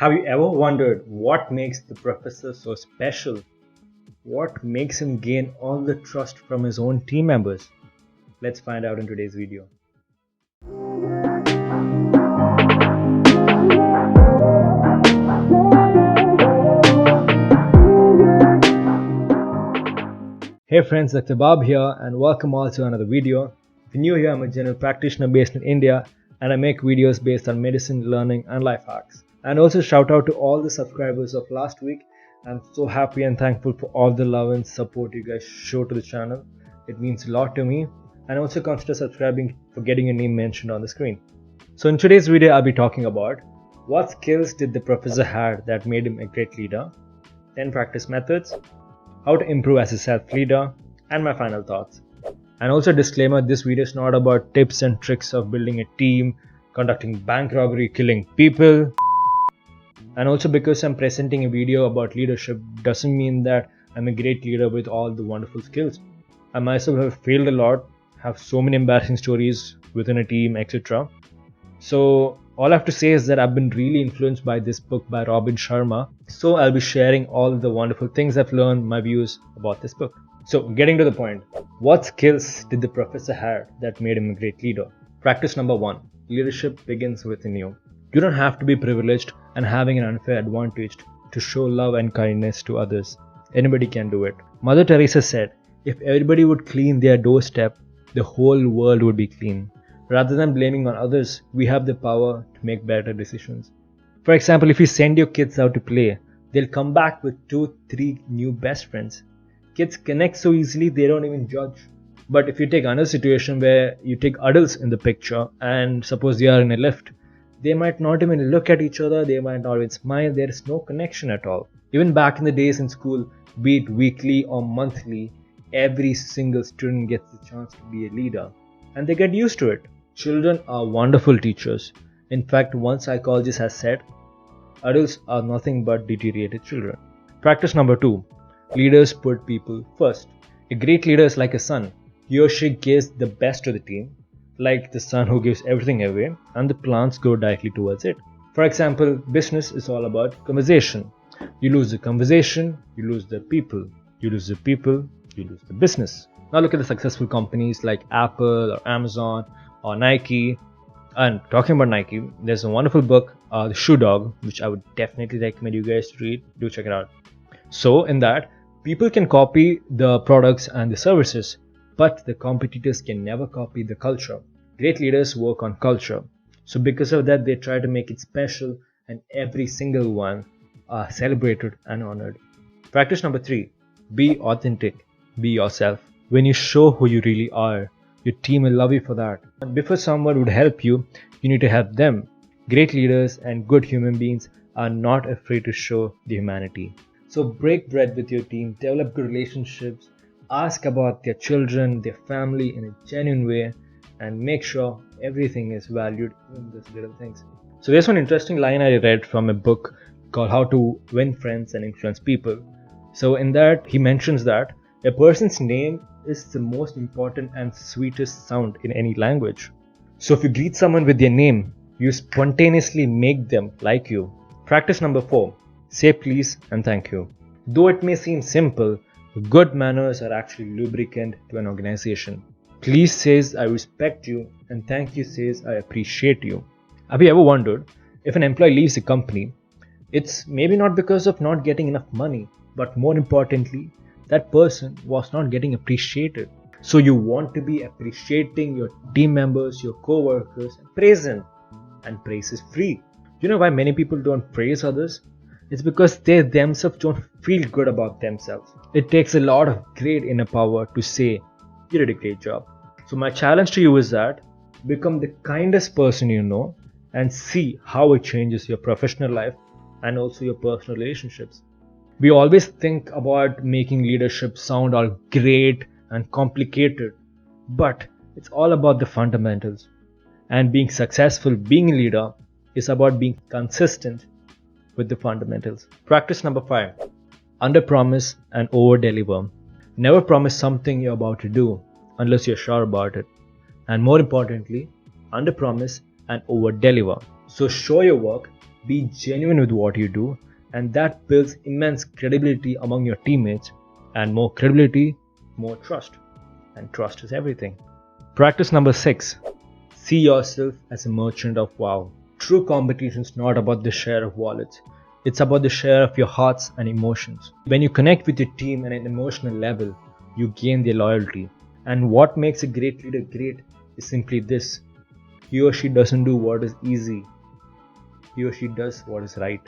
Have you ever wondered what makes the professor so special? What makes him gain all the trust from his own team members? Let's find out in today's video. Hey friends, Dr. Bob here and welcome all to another video. If you're new here, I'm a general practitioner based in India and I make videos based on medicine, learning and life hacks. And also shout out to all the subscribers of last week. I'm so happy and thankful for all the love and support you guys show to the channel. It means a lot to me. And also consider subscribing for getting your name mentioned on the screen. So in today's video, I'll be talking about what skills did the professor have that made him a great leader, 10 practice methods, how to improve as a self-leader, and my final thoughts. And also disclaimer, this video is not about tips and tricks of building a team, conducting bank robbery, killing people. And also because I'm presenting a video about leadership doesn't mean that I'm a great leader with all the wonderful skills. I myself have failed a lot, have so many embarrassing stories within a team, etc. So all I have to say is that I've been really influenced by this book by Robin Sharma. So I'll be sharing all the wonderful things I've learned, my views about this book. So getting to the point, what skills did the professor have that made him a great leader? Practice number 1, leadership begins within you. You don't have to be privileged and having an unfair advantage to show love and kindness to others. Anybody can do it. Mother Teresa said, if everybody would clean their doorstep, the whole world would be clean. Rather than blaming on others, we have the power to make better decisions. For example, if you send your kids out to play, they'll come back with 2-3 new best friends. Kids connect so easily they don't even judge. But if you take another situation where you take adults in the picture and suppose they are in a lift, they might not even look at each other, they might not even smile, there is no connection at all. Even back in the days in school, be it weekly or monthly, every single student gets the chance to be a leader. And they get used to it. Children are wonderful teachers. In fact, one psychologist has said, adults are nothing but deteriorated children. Practice number 2, leaders put people first. A great leader is like a son. He or she gives the best to the team, like the son who gives everything away and the plants go directly towards it. For example, business is all about conversation. You lose the conversation, you lose the people. You lose the people, you lose the business. Now look at the successful companies like Apple or Amazon or Nike. And talking about Nike, there's a wonderful book, The Shoe Dog, which I would definitely recommend you guys to read. Do check it out. So in that, people can copy the products and the services, but the competitors can never copy the culture. Great leaders work on culture. So because of that, they try to make it special and every single one are celebrated and honored. Practice number 3, be authentic, be yourself. When you show who you really are, your team will love you for that. And before someone would help you, you need to help them. Great leaders and good human beings are not afraid to show the humanity. So break bread with your team, develop good relationships, ask about their children, their family in a genuine way, and make sure everything is valued in these little things. So there's one interesting line I read from a book called How to Win Friends and Influence People. So in that, he mentions that a person's name is the most important and sweetest sound in any language. So if you greet someone with their name, you spontaneously make them like you. Practice number 4, say please and thank you. Though it may seem simple, good manners are actually lubricant to an organization. Please says I respect you and thank you says I appreciate you. Have you ever wondered if an employee leaves a company, it's maybe not because of not getting enough money, but more importantly, that person was not getting appreciated. So you want to be appreciating your team members, your co-workers, and praise them. And praise is free. You know why many people don't praise others? It's because they themselves don't feel good about themselves. It takes a lot of great inner power to say, you did a great job. So my challenge to you is that become the kindest person you know and see how it changes your professional life and also your personal relationships. We always think about making leadership sound all great and complicated, but it's all about the fundamentals. And being successful, being a leader, is about being consistent with the fundamentals. Practice number 5, under-promise and over-deliver. Never promise something you're about to do unless you're sure about it. And more importantly, under-promise and over-deliver. So show your work Be genuine with what you do, and that builds immense credibility among your teammates, and more credibility, more trust, and trust is everything. Practice number 6. See yourself as a merchant of wow. True competition is not about the share of wallets. It's about the share of your hearts and emotions. When you connect with your team at an emotional level, you gain their loyalty. And what makes a great leader great is simply this: he or she doesn't do what is easy. He or she does what is right.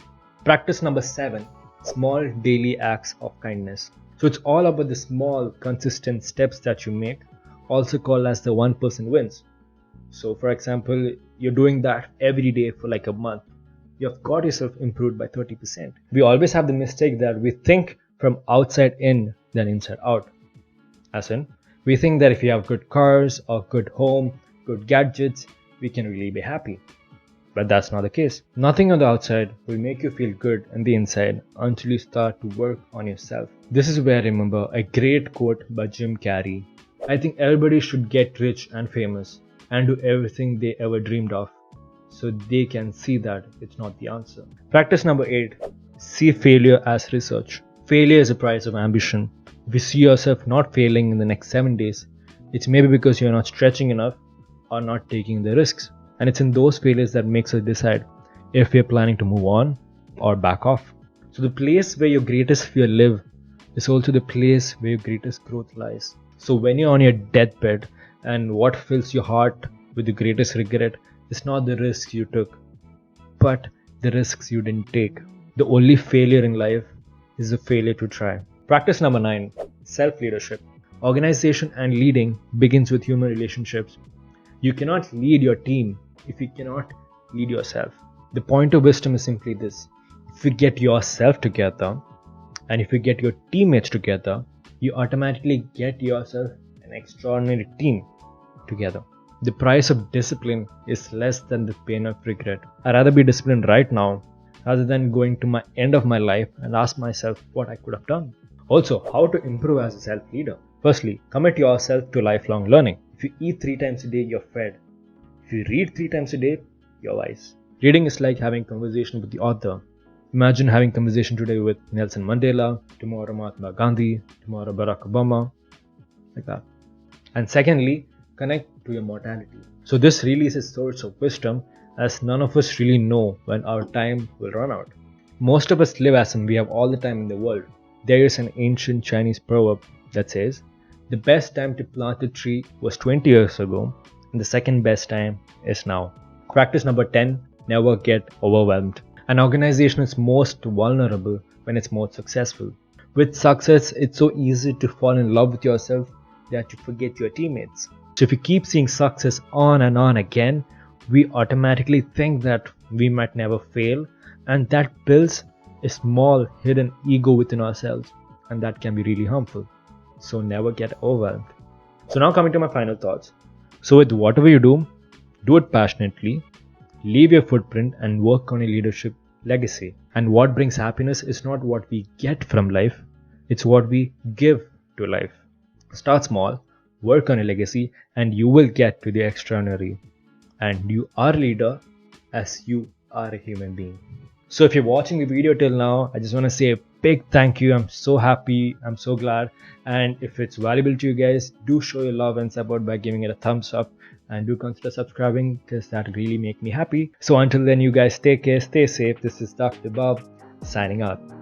Practice number 7. Small daily acts of kindness. So it's all about the small, consistent steps that you make, also called as the 1% wins. So for example, you're doing that every day for like a month. You have got yourself improved by 30%. We always have the mistake that we think from outside in than inside out. As in, we think that if you have good cars or good home, good gadgets, we can really be happy. But that's not the case. Nothing on the outside will make you feel good on the inside until you start to work on yourself. This is where I remember a great quote by Jim Carrey. I think everybody should get rich and famous and do everything they ever dreamed of, so they can see that it's not the answer. Practice number 8. See failure as research. Failure is a price of ambition. If you see yourself not failing in the next 7 days, it's maybe because you're not stretching enough or not taking the risks. And it's in those failures that makes us decide if we're planning to move on or back off. So the place where your greatest fear live is also the place where your greatest growth lies. So when you're on your deathbed, and what fills your heart with the greatest regret is not the risks you took, but the risks you didn't take. The only failure in life is the failure to try. Practice number 9. Self-leadership. Organization and leading begins with human relationships. You cannot lead your team if you cannot lead yourself. The point of wisdom is simply this: if you get yourself together and if you get your teammates together, you automatically get yourself an extraordinary team together. The price of discipline is less than the pain of regret. I'd rather be disciplined right now rather than going to my end of my life and ask myself what I could have done. Also, how to improve as a self-leader. Firstly, commit yourself to lifelong learning. If you eat 3 times a day, you're fed. If you read 3 times a day, you're wise. Reading is like having conversation with the author. Imagine having conversation today with Nelson Mandela, tomorrow Mahatma Gandhi, tomorrow Barack Obama, like that. And secondly, connect to your mortality. So this really is a source of wisdom, as none of us really know when our time will run out. Most of us live as if we have all the time in the world. There is an ancient Chinese proverb that says, the best time to plant a tree was 20 years ago, and the second best time is now. Practice number 10. Never get overwhelmed. An organization is most vulnerable when it's most successful. With success, it's so easy to fall in love with yourself that you forget your teammates. So if you keep seeing success on and on again, we automatically think that we might never fail, and that builds a small hidden ego within ourselves, and that can be really harmful. So never get overwhelmed. So now coming to my final thoughts. So with whatever you do it passionately, leave your footprint and work on your leadership legacy. And what brings happiness is not what we get from life, it's what we give to life. Start small, work on a legacy, and you will get to the extraordinary. And you are a leader as you are a human being. So if you're watching the video till now, I just want to say a big thank you. I'm so happy, I'm so glad. And if it's valuable to you guys, do show your love and support by giving it a thumbs up, and do consider subscribing because that really make me happy. So until then, you guys take care, stay safe. This is Dr. Bob signing out.